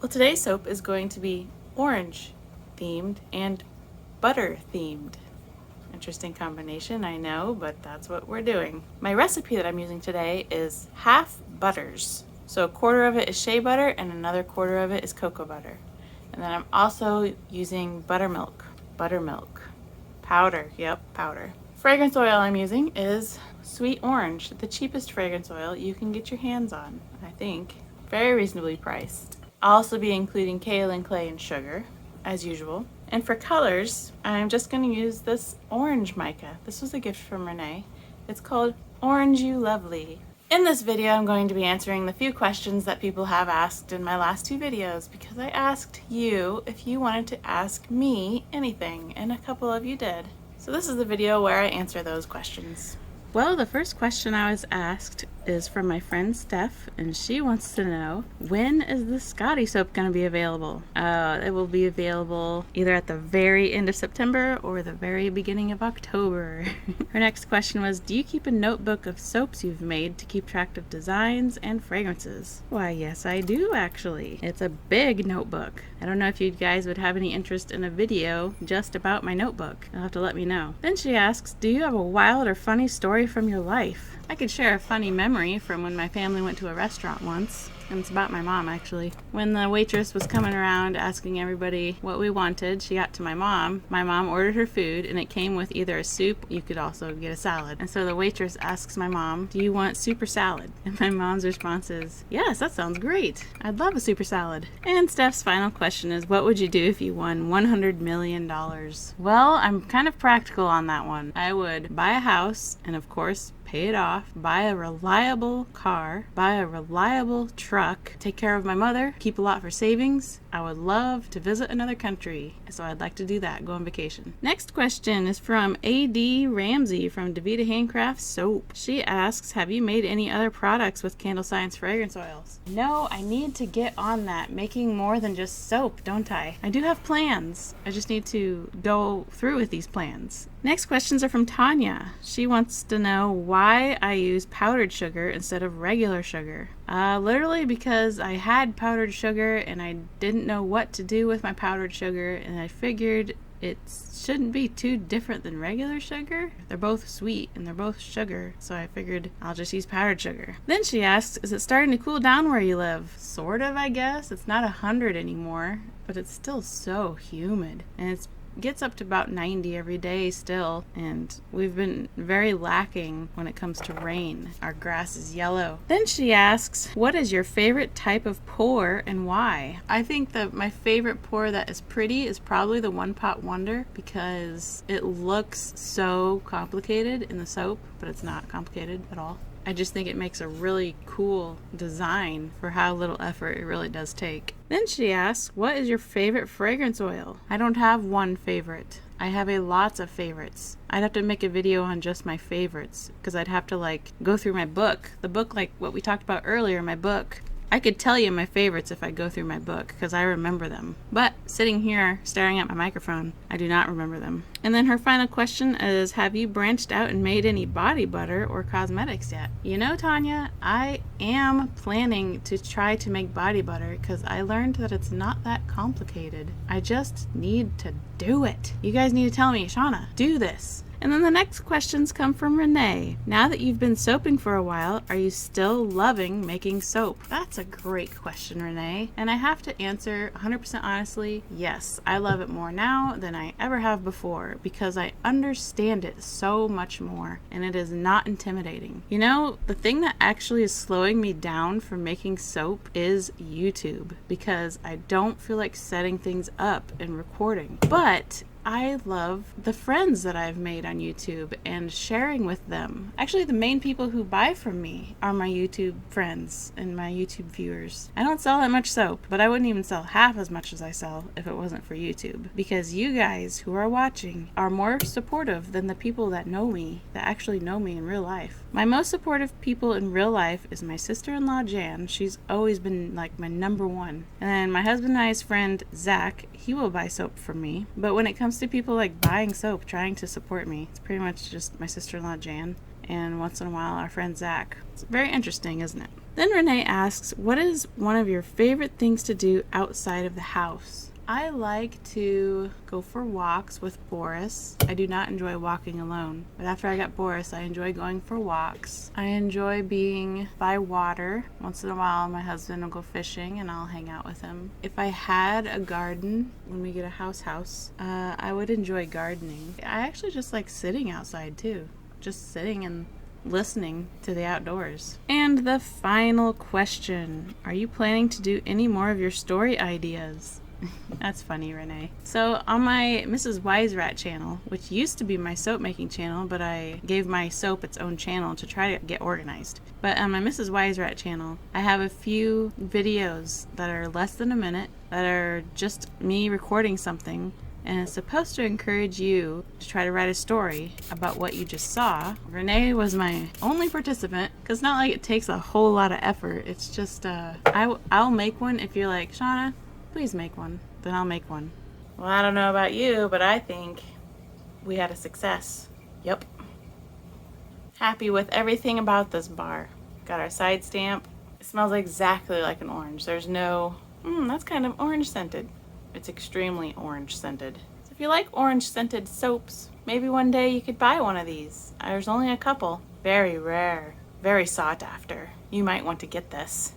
Well, today's soap is going to be orange themed and butter themed. Interesting combination, I know, but that's what we're doing. My recipe that I'm using today is half butters. So a quarter of it is shea butter and another quarter of it is cocoa butter. And then I'm also using buttermilk. Buttermilk. Powder, yep, powder. Fragrance oil I'm using is sweet orange, the cheapest fragrance oil you can get your hands on, I think. Very reasonably priced. I'll also be including Kaolin Clay and sugar, as usual. And for colors, I'm just going to use this orange mica. This was a gift from Renee. It's called Orange You Lovely. In this video, I'm going to be answering the few questions that people have asked in my last two videos because I asked you if you wanted to ask me anything, and a couple of you did. So this is the video where I answer those questions. Well, the first question I was asked is from my friend Steph, and she wants to know, when is the Scotty soap going to be available? It will be available either at the very end of September or the very beginning of October. Her next question was, do you keep a notebook of soaps you've made to keep track of designs and fragrances? Why, yes, I do actually. It's a big notebook. I don't know if you guys would have any interest in a video just about my notebook. You'll have to let me know. Then she asks, do you have a wild or funny story from your life? I could share a funny memory from when my family went to a restaurant once, and it's about my mom actually. When the waitress was coming around asking everybody what we wanted, she got to my mom. My mom ordered her food and it came with either a soup, you could also get a salad. And so the waitress asks my mom, do you want soup or salad? And my mom's response is, yes, that sounds great. I'd love a super salad. And Steph's final question is, what would you do if you won $100 million? Well, I'm kind of practical on that one. I would buy a house and of course pay it off, buy a reliable car, buy a reliable truck, take care of my mother, keep a lot for savings. I would love to visit another country, so I'd like to do that, go on vacation. Next question is from A.D. Ramsey from Davita Handcraft Soap. She asks, have you made any other products with Candle Science fragrance oils? No, I need to get on that, making more than just soap, don't I? I do have plans. I just need to go through with these plans. Next questions are from Tanya. She wants to know why I use powdered sugar instead of regular sugar. Literally because I had powdered sugar and I didn't know what to do with my powdered sugar, and I figured it shouldn't be too different than regular sugar. They're both sweet and they're both sugar, so I figured I'll just use powdered sugar. Then she asks, is it starting to cool down where you live? Sort of, I guess. It's not 100 anymore, but it's still so humid, and it gets up to about 90 every day still, and we've been very lacking when it comes to rain. Our grass is yellow. Then she asks, what is your favorite type of pour and why? I think that my favorite pour that is pretty is probably the One Pot Wonder, because it looks so complicated in the soap, but it's not complicated at all. I just think it makes a really cool design for how little effort it really does take. Then she asks, what is your favorite fragrance oil? I don't have one favorite. I have lots of favorites. I'd have to make a video on just my favorites, because I'd have to go through my book. The book, like what we talked about earlier, my book. I could tell you my favorites if I go through my book, because I remember them. But sitting here staring at my microphone, I do not remember them. And then her final question is, have you branched out and made any body butter or cosmetics yet? You know, Tanya, I am planning to try to make body butter because I learned that it's not that complicated. I just need to do it. You guys need to tell me, Shauna, do this. And then the next questions come from Renee. Now that you've been soaping for a while, are you still loving making soap? That's a great question, Renee. And I have to answer 100% honestly, yes. I love it more now than I ever have before because I understand it so much more and it is not intimidating. You know, the thing that actually is slowing me down from making soap is YouTube, because I don't feel like setting things up and recording. But I love the friends that I've made on YouTube and sharing with them. Actually, the main people who buy from me are my YouTube friends and my YouTube viewers. I don't sell that much soap, but I wouldn't even sell half as much as I sell if it wasn't for YouTube. Because you guys who are watching are more supportive than the people that know me, that actually know me in real life. My most supportive people in real life is my sister-in-law Jan. She's always been like my number one. And then my husband and I's friend Zach, he will buy soap from me. But when it comes to people like buying soap, trying to support me, it's pretty much just my sister-in-law Jan and once in a while our friend Zach. It's very interesting, isn't it? Then Renee asks, what is one of your favorite things to do outside of the house? I like to go for walks with Boris. I do not enjoy walking alone, but after I got Boris, I enjoy going for walks. I enjoy being by water. Once in a while, my husband will go fishing and I'll hang out with him. If I had a garden when we get a house, I would enjoy gardening. I actually just like sitting outside too. Just sitting and listening to the outdoors. And the final question, are you planning to do any more of your story ideas? That's funny, Renee. So on my Mrs. Wise Rat channel, which used to be my soap making channel, but I gave my soap its own channel to try to get organized. But on my Mrs. Wise Rat channel, I have a few videos that are less than a minute that are just me recording something, and it's supposed to encourage you to try to write a story about what you just saw. Renee was my only participant, because not like it takes a whole lot of effort. It's just, I'll make one if you're like, Shauna, please make one. Then I'll make one. Well, I don't know about you, but I think we had a success. Yep. Happy with everything about this bar. Got our side stamp. It smells exactly like an orange. There's no, that's kind of orange scented. It's extremely orange scented. So if you like orange scented soaps, maybe one day you could buy one of these. There's only a couple. Very rare. Very sought after. You might want to get this.